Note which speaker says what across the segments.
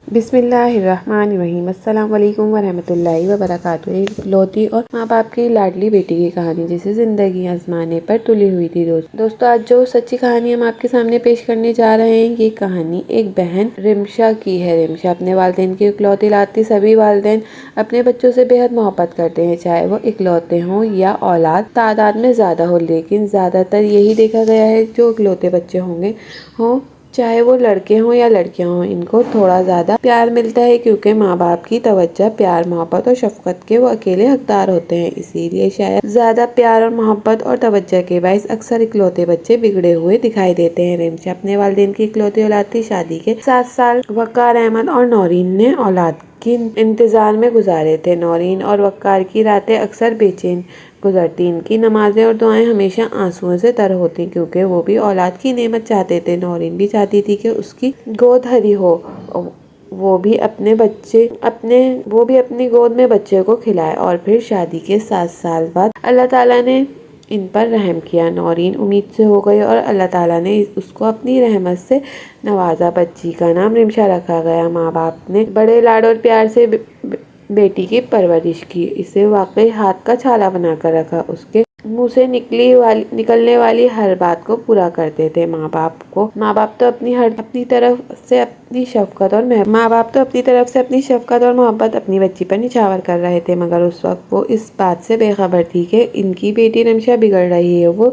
Speaker 1: بسم اللہ الرحمن الرحیم۔ السلام علیکم ورحمۃ اللہ وبرکاتہ۔ ایک اکلوتی اور ماں باپ کی لاڈلی بیٹی کی کہانی جسے زندگی آزمانے پر تلی ہوئی تھی۔ دوستو آج جو سچی کہانی ہم آپ کے سامنے پیش کرنے جا رہے ہیں، یہ کہانی ایک بہن رمشا کی ہے۔ رمشا اپنے والدین کی اکلوتی اولاد تھی۔ سبھی والدین اپنے بچوں سے بے حد محبت کرتے ہیں، چاہے وہ اکلوتے ہوں یا اولاد تعداد میں زیادہ ہو، لیکن زیادہ تر یہی دیکھا گیا ہے جو اکلوتے بچے ہوں چاہے وہ لڑکے ہوں یا لڑکیاں ہوں، ان کو تھوڑا زیادہ پیار ملتا ہے، کیونکہ ماں باپ کی توجہ، پیار، محبت اور شفقت کے وہ اکیلے حقدار ہوتے ہیں۔ اسی لیے شاید زیادہ پیار اور محبت اور توجہ کے باعث اکثر اکلوتے بچے بگڑے ہوئے دکھائی دیتے ہیں۔ رمشا اپنے والدین کی اکلوتی اولاد تھی۔ شادی کے 7 سال وقار احمد اور نورین نے اولاد کی انتظار میں گزارے تھے۔ نورین اور وقار کی راتیں اکثر بے چین گزرتی، ان کی نمازیں اور دعائیں ہمیشہ آنسوؤں سے تر ہوتی، کیونکہ وہ بھی اولاد کی نعمت چاہتے تھے۔ نورین بھی چاہتی تھی کہ اس کی گود ہری ہو، وہ بھی اپنی گود میں بچے کو کھلائے، اور پھر شادی کے 7 سال بعد اللہ تعالیٰ نے ان پر رحم کیا۔ نورین امید سے ہو گئی اور اللہ تعالیٰ نے اس کو اپنی رحمت سے نوازا۔ بچی کا نام رمشا رکھا گیا۔ ماں باپ نے بڑے لاڈ اور پیار سے بیٹی کی پرورش کی، اسے واقعی ہاتھ کا چھالا بنا کر رکھا، اس کے منہ سے نکلنے والی ہر بات کو پورا کرتے تھے۔ ماں باپ تو اپنی طرف سے اپنی شفقت اور محبت اپنی بچی پر نچھاور کر رہے تھے، مگر اس وقت وہ اس بات سے بے خبر تھی کہ ان کی بیٹی رمشا بگڑ رہی ہے، وہ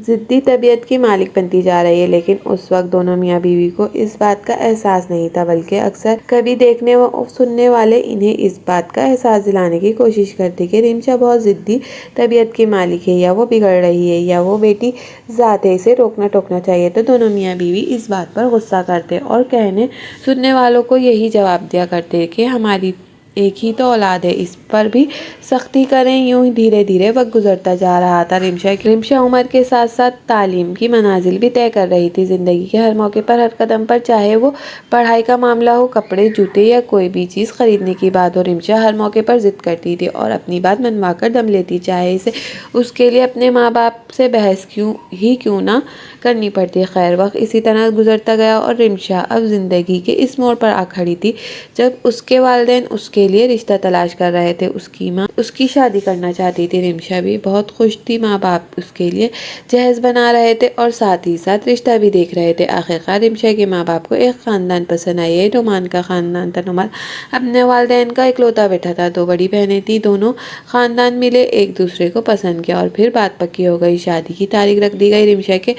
Speaker 1: ضدی طبیعت کی مالک بنتی جا رہی ہے۔ لیکن اس وقت دونوں میاں بیوی کو اس بات کا احساس نہیں تھا، بلکہ اکثر کبھی دیکھنے و سننے والے انہیں اس بات کا احساس دلانے کی کوشش کرتے کہ رمشا بہت ضدی طبیعت کی مالک ہے، یا وہ بگڑ رہی ہے، یا وہ بیٹی ذات ہے، اسے روکنا ٹوکنا چاہیے۔ تو دونوں میاں بیوی اس بات پر غصہ کرتے اور کہنے سننے والوں کو یہی جواب دیا کرتے کہ ہماری ایک ہی تو اولاد ہے، اس پر بھی سختی کریں۔ یوں ہی دھیرے دھیرے وقت گزرتا جا رہا تھا۔ رمشا عمر کے ساتھ ساتھ تعلیم کی منازل بھی طے کر رہی تھی۔ زندگی کے ہر موقع پر، ہر قدم پر، چاہے وہ پڑھائی کا معاملہ ہو، کپڑے، جوتے یا کوئی بھی چیز خریدنے کی بات ہو، رمشا ہر موقع پر ضد کرتی تھی اور اپنی بات منوا کر دم لیتی، چاہے اسے اس کے لیے اپنے ماں باپ سے بحث کیوں نہ کرنی پڑتی۔ خیر، وقت اسی طرح گزرتا گیا اور رمشا اب زندگی کے اس موڑ پر آ کھڑی تھی جب اس کے والدین اس کے لیے رشتہ تلاش کر رہے تھے۔ اس کی ماں اس کی شادی کرنا چاہتی تھی۔ رمشا بھی بہت خوش تھی، ماں باپ اس کے لیے جہیز بنا رہے تھے اور ساتھ ہی ساتھ رشتہ بھی دیکھ رہے تھے۔ آخرکار رمشا کے ماں باپ کو ایک خاندان پسند آئی۔ یہ نعمان کا خاندان تھا۔ نعمان اپنے والدین کا اکلوتا بیٹا تھا، 2 بڑی بہنیں تھیں، دونوں خاندان ملے ایک دوسرے کو پسند کیا اور پھر بات پکی ہو گئی۔ شادی کی تاریخ رکھ دی گئی۔ رمشا کے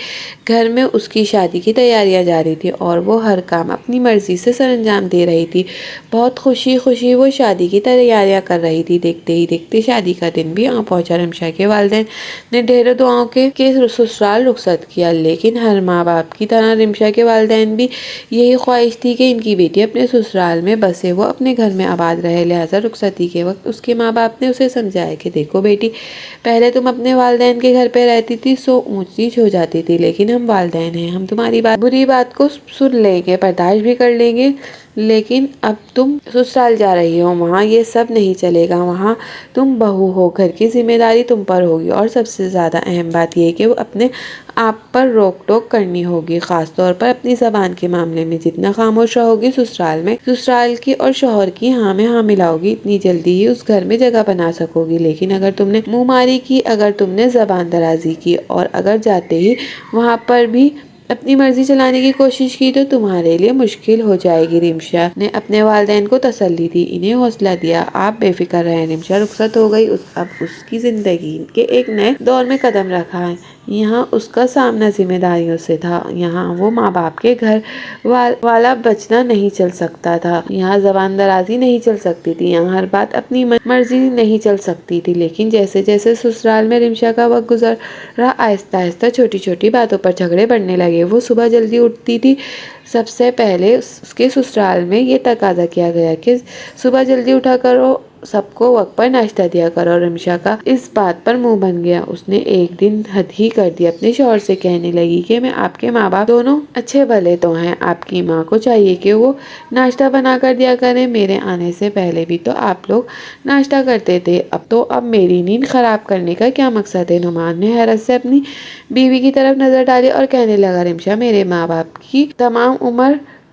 Speaker 1: گھر میں اس کی شادی کی تیاریاں جاری تھی اور وہ ہر کام اپنی مرضی سے سر انجام دے رہی تھی۔ بہت خوشی وہ شادی کی تیاریاں کر رہی تھی۔ دیکھتے ہی دیکھتے شادی کا دن بھی آ پہنچا۔ رمشا کے والدین نے ڈھیروں دعاؤں کے سسرال رخصت کیا، لیکن ہر ماں باپ کی طرح رمشا کے والدین بھی یہی خواہش تھی کہ ان کی بیٹی اپنے سسرال میں بسے، وہ اپنے گھر میں آباد رہے۔ لہٰذا رخصتی کے وقت اس کے ماں باپ نے اسے سمجھایا کہ دیکھو بیٹی، پہلے تم اپنے والدین کے گھر پہ رہتی تھی سو اونچ نیچ ہو جاتی تھی، لیکن ہم والدین ہیں، ہم تمہاری بری بات کو سن لیں گے، برداشت بھی کر لیں گے، لیکن اب تم سسرال جا رہی ہو، وہاں یہ سب نہیں چلے گا، وہاں تم بہو ہو، گھر کی ذمہ داری تم پر ہوگی، اور سب سے زیادہ اہم بات یہ کہ وہ اپنے آپ پر روک ٹوک کرنی ہوگی، خاص طور پر اپنی زبان کے معاملے میں۔ جتنا خاموش رہوگی سسرال کی اور شوہر کی ہاں میں ہاں ملاؤگی، اتنی جلدی ہی اس گھر میں جگہ بنا سکوگی، لیکن اگر تم نے منہ ماری کی، اگر تم نے زبان درازی کی اور اگر جاتے ہی وہاں پر بھی اپنی مرضی چلانے کی کوشش کی تو تمہارے لیے مشکل ہو جائے گی۔ رمشا نے اپنے والدین کو تسلی دی، انہیں حوصلہ دیا، آپ بے فکر رہیں۔ رمشا رخصت ہو گئی، اب اس کی زندگی کے ایک نئے دور میں قدم رکھا ہے۔ یہاں اس کا سامنا ذمہ داریوں سے تھا، یہاں وہ ماں باپ کے گھر والا بچنا نہیں چل سکتا تھا، یہاں زبان درازی نہیں چل سکتی تھی، یہاں ہر بات اپنی مرضی نہیں چل سکتی تھی۔ لیکن جیسے جیسے سسرال میں رمشا کا وقت گزرا، آہستہ آہستہ چھوٹی چھوٹی باتوں پر جھگڑے بڑھنے لگے۔ وہ صبح جلدی اٹھتی تھی، سب سے پہلے اس کے سسرال میں یہ تقاضا کیا گیا کہ صبح جلدی اٹھا کرو، سب کو وقت پر ناشتہ دیا کرو۔ رمشا کا اس بات پر منہ بن گیا، اس نے ایک دن حد ہی کر دی، اپنے شوہر سے کہنے لگی کہ میں آپ کے ماں باپ دونوں اچھے بھلے تو ہیں، آپ کی ماں کو چاہیے کہ وہ ناشتہ بنا کر دیا کریں، میرے آنے سے پہلے بھی تو آپ لوگ ناشتہ کرتے تھے، اب میری نیند خراب کرنے کا کیا مقصد ہے؟ نعمان نے حیرت سے اپنی بیوی کی طرف نظر ڈالی اور کہنے لگا، رمشا، میرے ماں باپ کی تمام عمر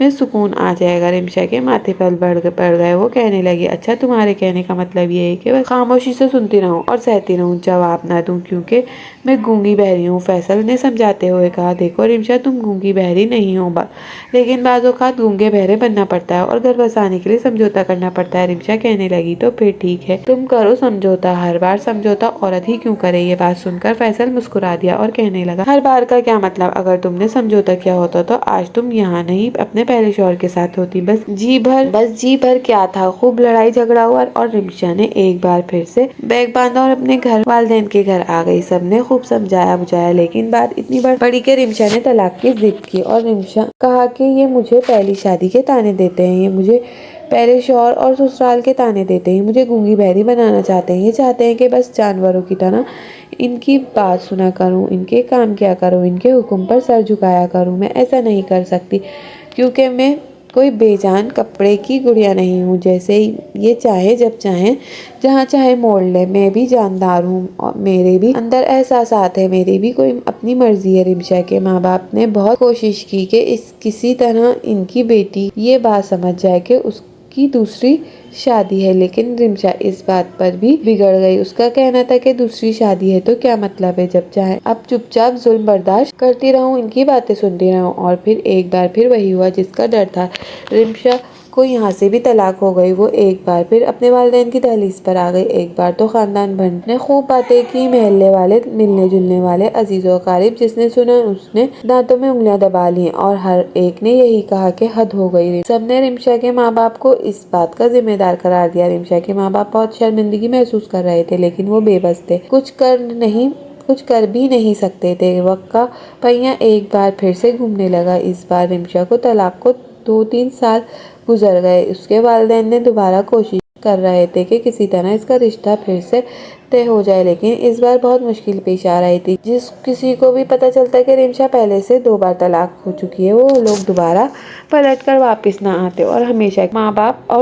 Speaker 1: میں سکون آ جائے گا۔ رمشا کے ماتھے پل پڑ گئے۔ وہ کہنے لگی، اچھا تمہارے کہنے کا مطلب یہ ہے کہ بس خاموشی سے سنتی رہوں اور سہتی رہوں، جواب نہ دوں کیونکہ میں گونگی بہری ہوں؟ فیصل نے سمجھاتے ہوئے کہا، دیکھو رمشا، تم گونگی بہری نہیں ہو، لیکن بعض اوقات گونگے بہرے بننا پڑتا ہے اور گھر بسانے کے لیے سمجھوتا کرنا پڑتا ہے۔ رمشا کہنے لگی، تو پھر ٹھیک ہے، تم کرو سمجھوتا۔ ہر بار سمجھوتا عورت ہی کیوں کرے؟ یہ بات سن کر فیصل مسکرا دیا اور کہنے لگا، ہر بار کا کیا مطلب؟ اگر تم نے سمجھوتا کیا ہوتا تو آج تم یہاں نہیں اپنے پہلے شوہر کے ساتھ ہوتی۔ بس جی بھر کیا تھا؟ خوب لڑائی جھگڑا ہوا اور رمشا نے ایک بار پھر سے بیگ باندھا اور اپنے والدین کے گھر آ گئی۔ سب نے خوب سمجھایا بجھایا، لیکن بات اتنی بڑی کہ رمشا نے طلاق کی ضد کی اور رمشا کہا کہ یہ مجھے پہلی شادی کے طعنے دیتے ہیں، یہ مجھے پہلے شوہر اور سسرال کے طعنے دیتے ہیں، مجھے گونگی بہری بنانا چاہتے ہیں، یہ چاہتے ہیں کہ بس جانوروں کی طرح ان کی بات سنا کروں، ان کے کام کیا کروں، ان کے حکم پر سر جھکایا کروں۔ میں ایسا نہیں کر سکتی کیونکہ میں کوئی بے جان کپڑے کی گڑیا نہیں ہوں، جیسے یہ چاہے جب چاہیں جہاں چاہے موڑ لے۔ میں بھی جاندار ہوں اور میرے بھی اندر احساسات ہیں، میری بھی کوئی اپنی مرضی ہے۔ رمشا کے ماں باپ نے بہت کوشش کی کہ کسی طرح ان کی بیٹی یہ بات سمجھ جائے کہ اس کی دوسری شادی ہے، لیکن رمشا اس بات پر بھی بگڑ گئی۔ اس کا کہنا تھا کہ دوسری شادی ہے تو کیا مطلب ہے، جب چاہے اب چپ چاپ ظلم برداشت کرتی رہوں، ان کی باتیں سنتی رہوں۔ اور پھر ایک بار پھر وہی ہوا جس کا ڈر تھا، رمشا کو یہاں سے بھی طلاق ہو گئی۔ وہ ایک بار پھر اپنے والدین کی دہلیز پر آ گئی۔ ایک بار تو خاندان بھر نے خوب باتیں کی، محلے والے، ملنے جلنے والے، عزیز و اقارب، جس نے سنا اس نے دانتوں میں انگلیاں دبا لیں اور ہر ایک نے یہی کہا کہ حد ہو گئی۔ سب نے رمشا کے ماں باپ کو اس بات کا ذمہ دار قرار دیا۔ رمشا کے ماں باپ بہت شرمندگی محسوس کر رہے تھے، لیکن وہ بے بس تھے، کچھ کر بھی نہیں سکتے تھے۔ وقت کا پہیہ ایک بار پھر سے گھومنے لگا۔ اس بار رمشا کو طلاق کو 2-3 سال گزر گئے۔ اس کے والدین نے دوبارہ کوشش کر رہے تھے کہ کسی طرح اس کا رشتہ پھر سے طے ہو جائے، لیکن اس بار بہت مشکل پیش آ رہی تھی۔ جس کسی کو بھی پتہ چلتا کہ رمشا پہلے سے 2 بار طلاق ہو چکی ہے، وہ لوگ دوبارہ پلٹ کر واپس نہ آتے اور ہمیشہ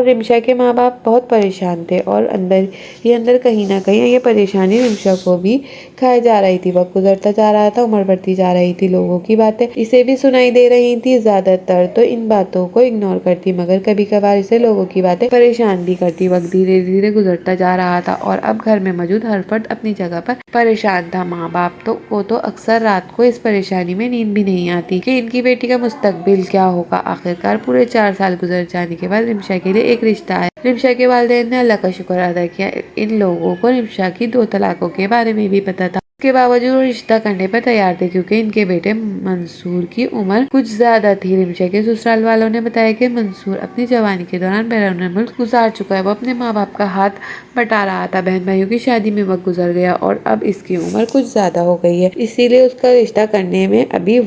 Speaker 1: رمشا کے ماں باپ بہت پریشان تھے اور اندر کہیں نہ کہیں یہ پریشانی رمشا کو بھی کھائے جا رہی تھی۔ وقت گزرتا جا رہا تھا، عمر بڑھتی جا رہی تھی، لوگوں کی باتیں اسے بھی سنائی دے رہی تھی۔ زیادہ تر تو ان باتوں کو اگنور کرتی، مگر کبھی کبھار اسے لوگوں کی باتیں پریشان بھی کرتی۔ وقت دھیرے دھیرے گزرتا جا رہا تھا اور اب گھر میں موجود ہر فرد اپنی جگہ پر پریشان تھا۔ ماں باپ کو تو اکثر رات کو اس پریشانی میں نیند بھی نہیں آتی کہ ان کی بیٹی کا مستقبل کیا ہوگا۔ آخرکار پورے 4 سال گزر جانے کے بعد رمشا کے لیے ایک رشتہ آیا۔ رمشا کے والدین نے اللہ کا شکر ادا کیا، ان لوگوں کو رمشا کی 2 طلاقوں کے بارے میں بھی پتا تھا۔ اس کے باوجود وہ رشتہ کرنے پر تیار تھے کیونکہ ان کے بیٹے منصور کی عمر کچھ زیادہ تھی۔ رمشا کے سسرال والوں نے بتایا کہ منصور اپنی جوانی کے دوران بیرون ملک گزار چکا ہے، وہ اپنے ماں باپ کا ہاتھ بٹا رہا تھا۔ بہن بھائیوں کی شادی میں وقت گزر گیا اور اب اس کی عمر کچھ زیادہ ہو گئی ہے، اسی لیے اس کا رشتہ کرنے میں ابھی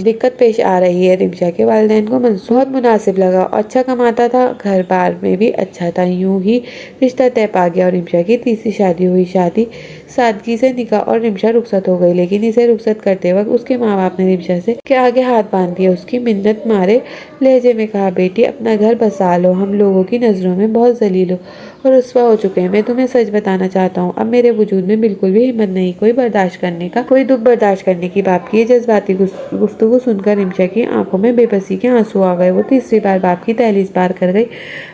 Speaker 1: دقت پیش آ رہی ہے۔ رمشا کے والدین کو منصور بہت مناسب لگا اور اچھا کماتا تھا، گھر بار میں بھی اچھا تھا۔ یوں ہی رشتہ طے پا گیا اور رمشا کی تیسری شادی ہوئی۔ شادی سادگی سے نکاح اور رمشا رخصت ہو گئی، لیکن اسے رخصت کرتے وقت اس کے ماں باپ نے رمشا سے کے آگے ہاتھ باندھ دیا، اس کی منت مارے لہجے میں کہا، بیٹی اپنا گھر بسا لو، ہم لوگوں کی نظروں میں بہت ذلیل اور رسوا ہو چکے ہیں۔ میں تمہیں سچ بتانا چاہتا ہوں، اب میرے وجود میں بالکل بھی ہمت نہیں کوئی دکھ برداشت کرنے کی۔ باپ کی یہ جذباتی گفتگو سن کر رمشا کی آنکھوں میں بے بسی کے آنسو آ گئے۔ وہ تیسری بار باپ کی دہلیز پار کر گئی،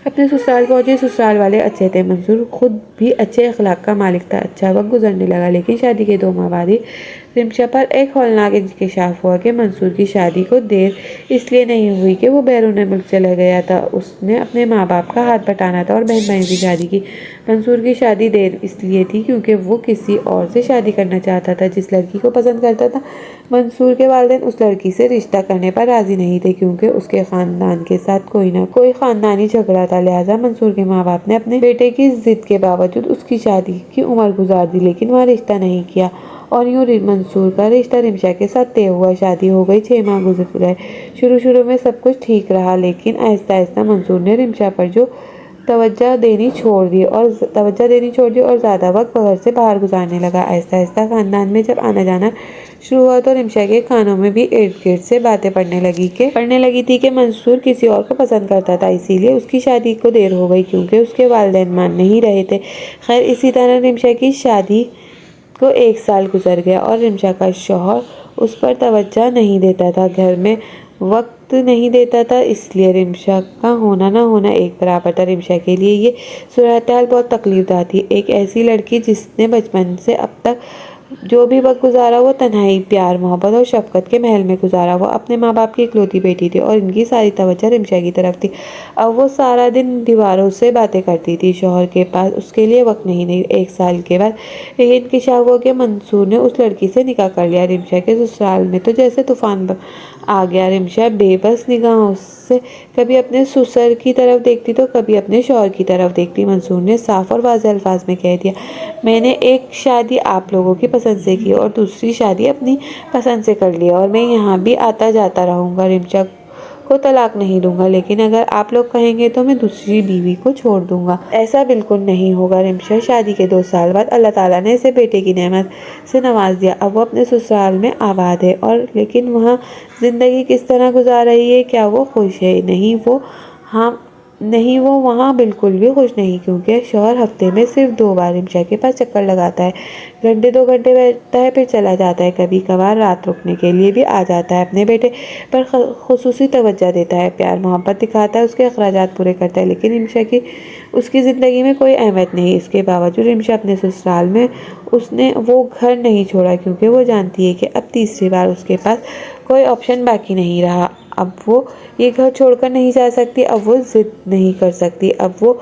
Speaker 1: اپنے سسرال پہنچی۔ سسرال والے اچھے تھے، منصور خود بھی اچھے اخلاق کا مالک تھا۔ اچھا وقت گزرنے لگا، لیکن شادی کے 2 ماہ بعد ہی رمشا پر ایک ہولناک انکشاف ہوا کہ منصور کی شادی کو دیر اس لیے نہیں ہوئی کہ وہ بیرون ملک چلا گیا تھا، اس نے اپنے ماں باپ کا ہاتھ بٹانا تھا اور بہن بھائیوں کی شادی کی۔ منصور کی شادی دیر اس لیے تھی کیونکہ وہ کسی اور سے شادی کرنا چاہتا تھا جس لڑکی کو پسند کرتا تھا۔ منصور کے والدین اس لڑکی سے رشتہ کرنے پر راضی نہیں تھے کیونکہ اس کے خاندان کے ساتھ کوئی نہ کوئی خاندانی جھگڑا تھا، لہٰذا منصور کے ماں باپ نے اپنے بیٹے کی ضد کے باوجود اس کی شادی کی عمر گزار دی، لیکن وہاں رشتہ نہیں کیا اور یوں منصور کا رشتہ رمشا کے ساتھ طے ہوا۔ شادی ہو گئی، 6 ماہ گزر گئے۔ شروع میں سب کچھ ٹھیک رہا، لیکن آہستہ آہستہ منصور نے رمشا پر توجہ دینی چھوڑ دی اور زیادہ وقت گھر سے باہر گزارنے لگا۔ آہستہ آہستہ خاندان میں جب آنا جانا شروع ہوا تو رمشا کے کانوں میں بھی ارد گرد سے باتیں پڑنے لگی تھی کہ منصور کسی اور کو پسند کرتا تھا، اسی لیے اس کی شادی کو دیر ہو گئی کیونکہ اس کے والدین مان نہیں رہے تھے۔ خیر اسی طرح رمشا کی شادی کو 1 سال گزر گیا اور رمشا کا شوہر اس پر توجہ نہیں دیتا تھا۔ گھر میں وقت وقت نہیں دیتا تھا، اس لیے رمشا کا ہونا نہ ہونا ایک برابر تھا۔ رمشا کے لیے یہ صورتحال بہت تکلیف دہ تھی۔ ایک ایسی لڑکی جس نے بچپن سے اب تک جو بھی وقت گزارا وہ تنہائی، پیار، محبت اور شفقت کے محل میں گزارا۔ وہ اپنے ماں باپ کی اکلوتی بیٹی تھی اور ان کی ساری توجہ رمشا کی طرف تھی۔ اب وہ سارا دن دیواروں سے باتیں کرتی تھی، شوہر کے پاس اس کے لیے وقت نہیں۔ 1 سال کے بعد یہ انکشاف ہوا کہ منصور نے اس لڑکی سے نکاح کر لیا۔ رمشا کے سسرال میں تو جیسے طوفان آ گیا۔ رمشا بے بس نگاہوں سے کبھی اپنے سسر کی طرف دیکھتی تو کبھی اپنے شوہر کی طرف دیکھتی۔ منصور نے صاف اور واضح الفاظ میں کہہ دیا، میں نے ایک شادی آپ لوگوں کی پسند سے کی اور دوسری شادی اپنی پسند سے کر لی اور میں یہاں بھی آتا جاتا رہوں گا۔ رمشا کو طلاق نہیں دوں گا، لیکن اگر آپ لوگ کہیں گے تو میں دوسری بیوی کو چھوڑ دوں گا۔ ایسا بالکل نہیں ہوگا۔ رمشا شادی کے 2 سال بعد اللہ تعالیٰ نے اسے بیٹے کی نعمت سے نواز دیا۔ اب وہ اپنے سسرال میں آباد ہے اور لیکن وہاں زندگی کس طرح گزار رہی ہے؟ کیا وہ خوش ہے؟ نہیں، وہ وہاں بالکل بھی خوش نہیں، کیونکہ شوہر ہفتے میں صرف 2 بار رمشا کے پاس چکر لگاتا ہے، 2 گھنٹے بیٹھتا ہے پھر چلا جاتا ہے، کبھی کبھار رات رکنے کے لیے بھی آ جاتا ہے، اپنے بیٹے پر خصوصی توجہ دیتا ہے، پیار محبت دکھاتا ہے، اس کے اخراجات پورے کرتا ہے، لیکن رمشا کی اس کی زندگی میں کوئی اہمیت نہیں۔ اس کے باوجود رمشا اپنے سسرال میں اس نے وہ گھر نہیں چھوڑا، کیونکہ وہ جانتی ہے کہ اب تیسری بار اس کے پاس کوئی آپشن باقی نہیں رہا۔ اب وہ یہ گھر چھوڑ کر نہیں جا سکتی، اب وہ ضد نہیں کر سکتی، اب وہ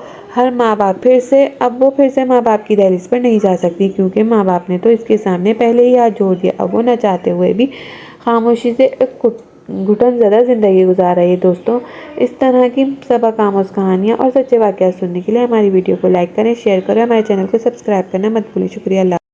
Speaker 1: پھر سے ماں باپ کی دہلیز پر نہیں جا سکتی، کیونکہ ماں باپ نے تو اس کے سامنے پہلے ہی ہاتھ جوڑ دیا۔ اب وہ نہ چاہتے ہوئے بھی خاموشی سے ایک گھٹن زدہ زندگی گزار رہی ہے۔ دوستوں، اس طرح کی سبق آموز کہانیاں اور سچے واقعات سننے کے لیے ہماری ویڈیو کو لائک کریں، شیئر کریں، ہمارے چینل کو سبسکرائب کرنا مت بھولیں۔ شکریہ۔ اللہ